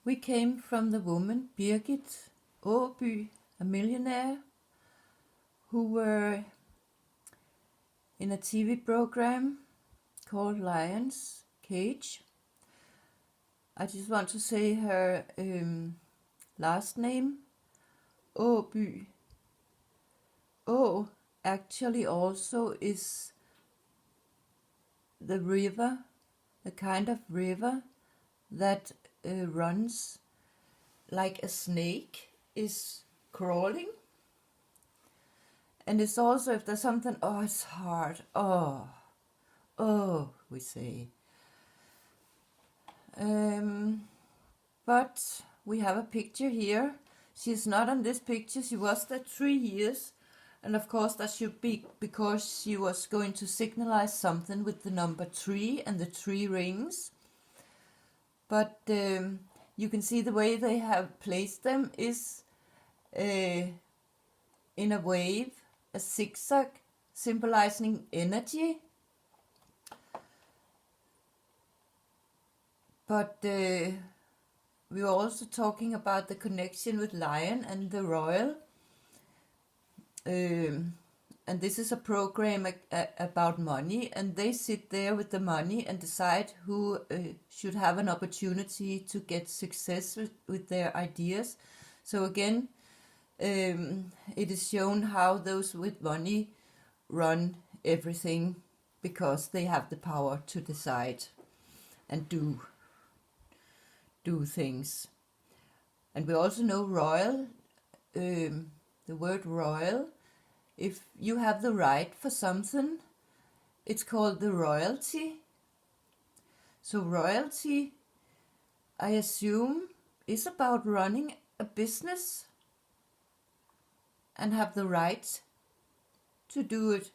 We came from the woman Birgit Åby, a millionaire, who were in a TV program called Lion's Cage. I just want to say her last name, Åby. Å actually also is the river, the kind of river that runs like a snake is crawling. And it's also, if there's something, oh, it's hard, oh, we say. But we have a picture here. She's not on this picture. She was there 3 years. And of course that should be because she was going to signalize something with the number 3 and the 3 rings. But you can see the way they have placed them is in a wave, a zigzag, symbolizing energy. But we were also talking about the connection with Lion and the Royal. And this is a program about money, and they sit there with the money and decide who should have an opportunity to get success with their ideas. So again, it is shown how those with money run everything because they have the power to decide and do things. And we also know royal, the word royal, if you have the right for something, it's called the royalty. So royalty, I assume, is about running a business and have the right to do it.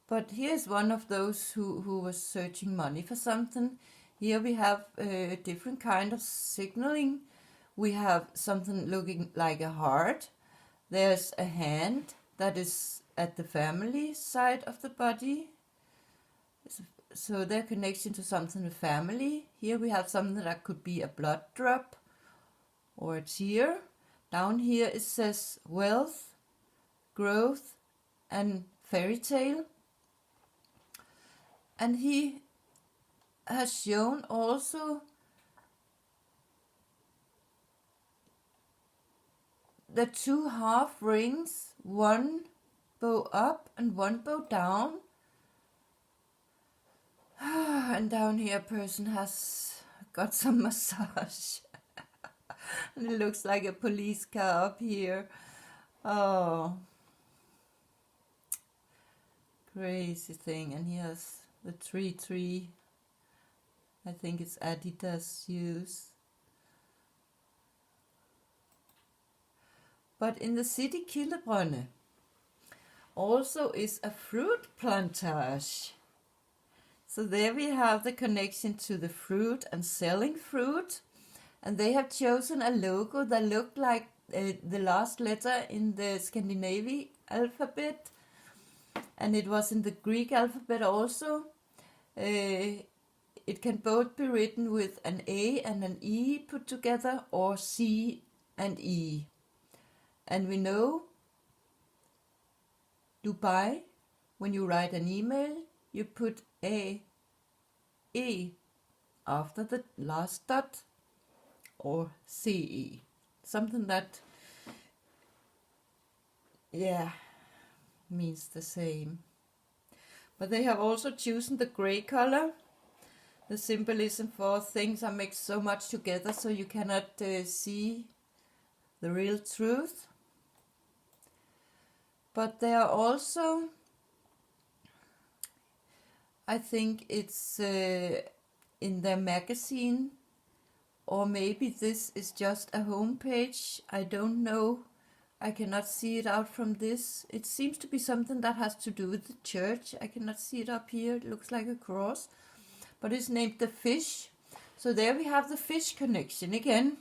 But here's one of those who was searching money for something. Here we have a different kind of signaling. We have something looking like a heart. There's a hand that is at the family side of the body. So their connection to something with family. Here we have something that could be a blood drop or a tear. Down here it says wealth, growth, and fairy tale. And he has shown also the 2 half rings, one bow up and one bow down. And down here a person has got some massage. And it looks like a police car up here. Oh, crazy thing. And here's the 3-3. I think it's Adidas shoes. But in the city Kildebrønne also is a fruit plantage. So there we have the connection to the fruit and selling fruit. And they have chosen a logo that looked like the last letter in the Scandinavian alphabet. And it was in the Greek alphabet also. It can both be written with an A and an E put together, or C and E. And we know Dubai, when you write an email, you put A, E after the last dot, or CE. Something that, means the same. But they have also chosen the gray color. The symbolism for things are mixed so much together so you cannot see the real truth. But they are also, I think it's in their magazine, or maybe this is just a homepage. I don't know. I cannot see it out from this. It seems to be something that has to do with the church. I cannot see it up here. It looks like a cross. But it's named The Fish. So there we have the fish connection again.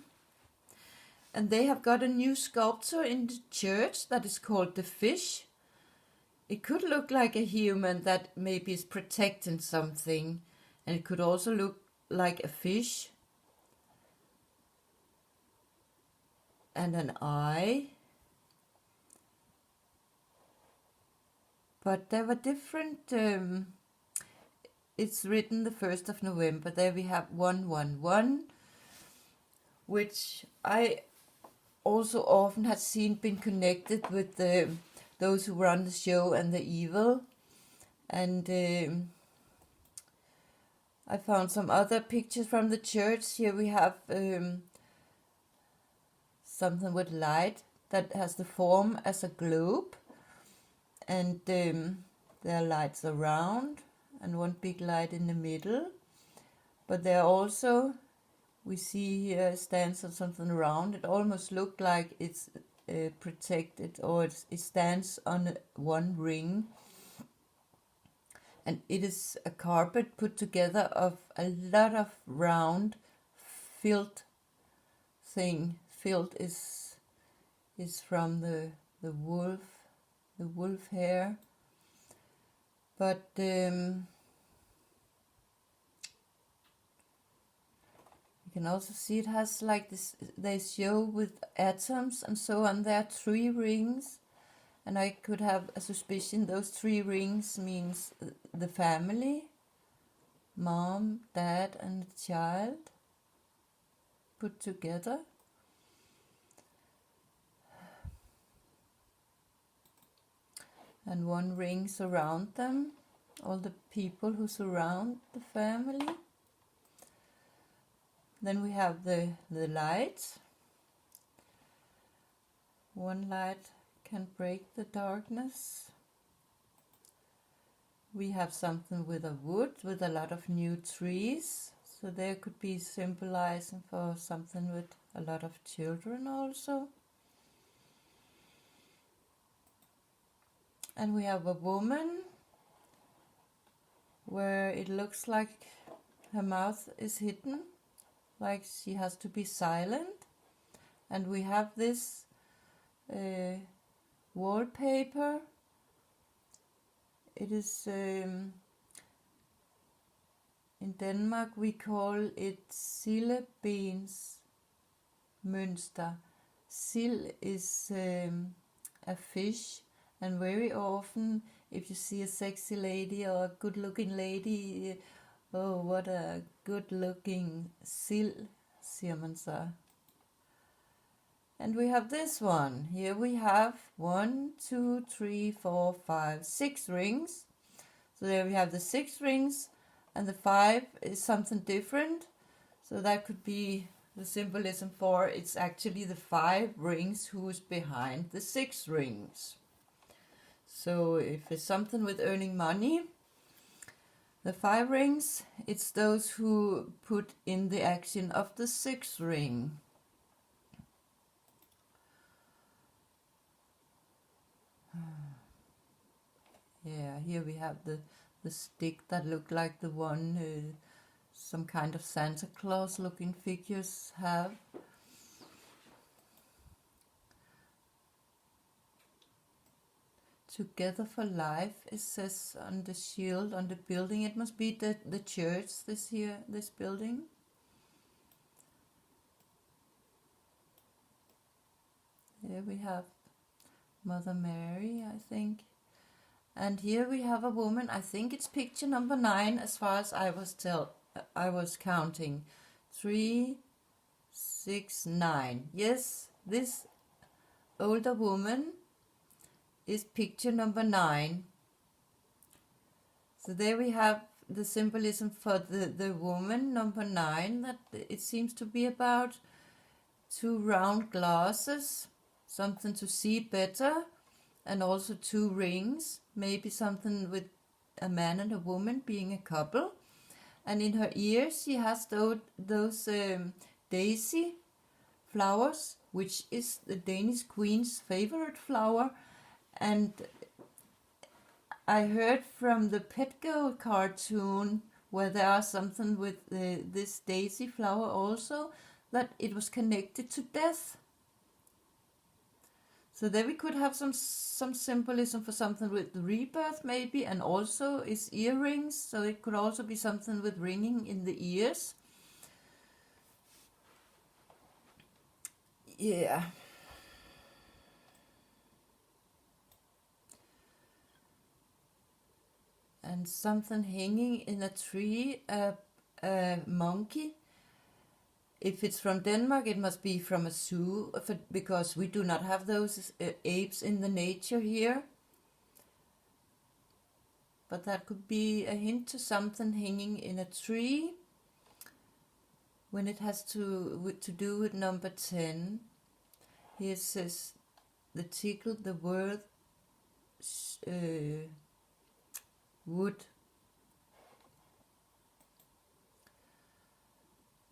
And they have got a new sculpture in the church that is called The Fish. It could look like a human that maybe is protecting something. And it could also look like a fish and an eye. But there were different, it's written the 1st of November. There we have 111, which I also often had seen been connected with those who run the show and the evil. And I found some other pictures from the church. Here we have something with light that has the form as a globe. And there are lights around and one big light in the middle. But there are also, we see here, stands on something round. It almost looked like it's protected, or it stands on one ring. And it is a carpet put together of a lot of round filled thing. Filled is from the wolf hair. But you can also see it has like this, they show with atoms and so on. There are 3 rings. And I could have a suspicion those 3 rings means the family, mom, dad, and the child put together. And 1 ring surround them, all the people who surround the family. Then we have the lights. 1 light can break the darkness. We have something with a wood with a lot of new trees, so there could be symbolizing for something with a lot of children also. And we have a woman where it looks like her mouth is hidden, like she has to be silent. And we have this wallpaper. It is in Denmark we call it sillebensmønster. Sill is a fish, and very often if you see a sexy lady or a good looking lady, oh what a good looking sill, siger man så. And we have this one. Here we have 1, 2, 3, 4, 5, 6 rings. So there we have the 6 rings, and the 5 is something different. So that could be the symbolism for it's actually the 5 rings who is behind the 6 rings. So if it's something with earning money, the 5 rings, it's those who put in the action of the 6th ring. Yeah, here we have the stick that looked like the one some kind of Santa Claus looking figures have. Together for life, it says on the shield, on the building. It must be the church, this building. Here we have Mother Mary, I think. And here we have a woman. I think it's picture number 9, as far as I was counting. 3, 6, 9. Yes, this older woman is picture number 9. So there we have the symbolism for the woman, number 9, that it seems to be about 2 round glasses, something to see better, and also 2 rings, maybe something with a man and a woman being a couple. And in her ears she has those daisy flowers, which is the Danish queen's favorite flower. And I heard from the Pet Girl cartoon, where there are something with this daisy flower also, that it was connected to death. So there we could have some symbolism for something with rebirth maybe, and also is earrings, so it could also be something with ringing in the ears. Yeah. and something hanging in a tree, a monkey. If it's from Denmark, it must be from a zoo, because we do not have those apes in the nature here. But that could be a hint to something hanging in a tree when it has to do with number 10. Here it says the tickle, the word wood.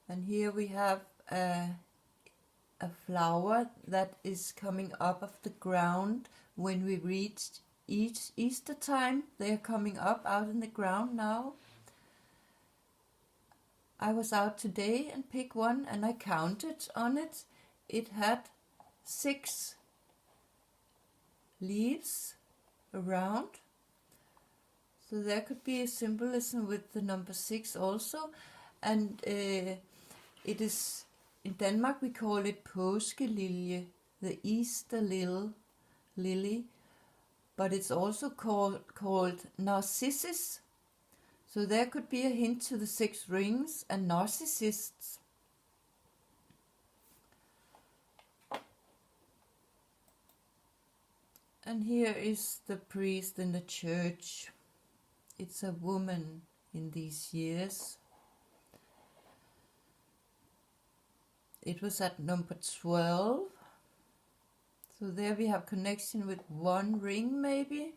And here we have a flower that is coming up of the ground when we reach Easter time. They are coming up out in the ground now. I was out today and picked one, and I counted on it. It had 6 leaves around. So there could be a symbolism with the number 6 also. And it is, in Denmark we call it påskelilje, the Easter lily, but it's also called narcissus. So there could be a hint to the 6 rings and narcissists. And here is the priest in the church. It's a woman in these years. It was at number 12. So there we have connection with 1 ring maybe,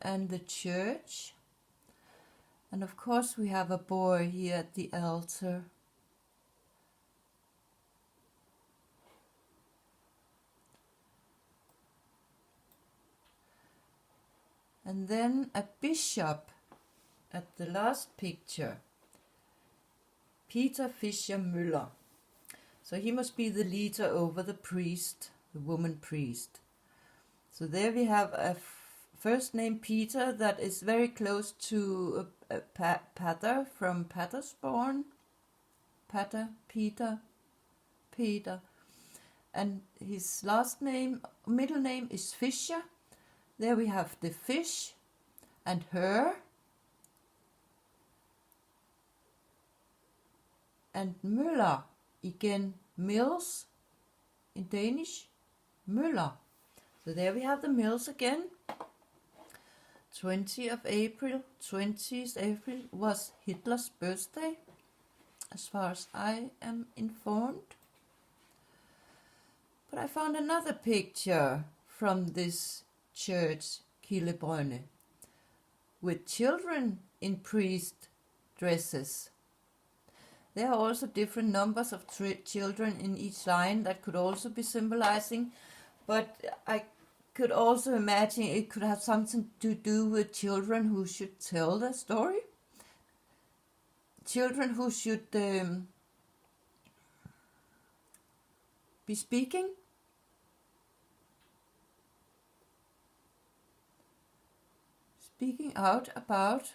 and the church. And of course we have a boy here at the altar. And then a bishop at the last picture. Peter Fischer Müller. So he must be the leader over the priest, the woman priest. So there we have a first name Peter that is very close to Pater from Patersborn. Pater, Peter. And his last name, middle name is Fischer. There we have the fish and her. And Müller, again, mills in Danish, Müller. So there we have the mills again. 20th of April was Hitler's birthday, as far as I am informed. But I found another picture from this church, Kildebrønne, with children in priest dresses. There are also different numbers of children in each line that could also be symbolizing, but I could also imagine it could have something to do with children who should tell the story. Children who should be speaking. Speaking out about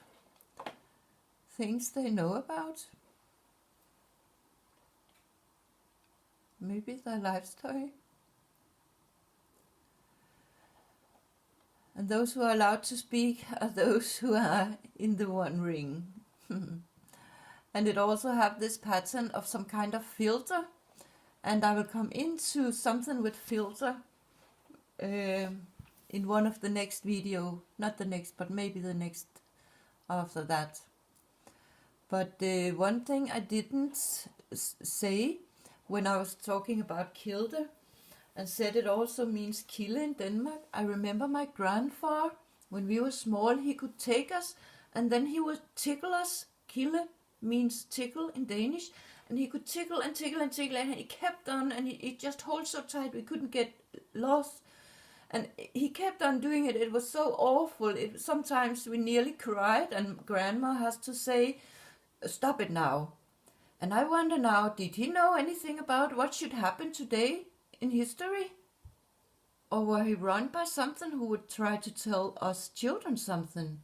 things they know about. Maybe their life story. And those who are allowed to speak are those who are in the 1 ring. And it also have this pattern of some kind of filter. And I will come into something with filter in one of the next video. Not the next, but maybe the next after that. But one thing I didn't say when I was talking about kilde, and said it also means kilde in Denmark. I remember my grandfather, when we were small, he could take us and then he would tickle us. Kilde means tickle in Danish. And he could tickle and tickle and tickle, and he kept on, and he just held so tight we couldn't get lost. And he kept on doing it. It was so awful. Sometimes we nearly cried, and Grandma has to say, "Stop it now." And I wonder now, did he know anything about what should happen today in history? Or were he run by something who would try to tell us children something?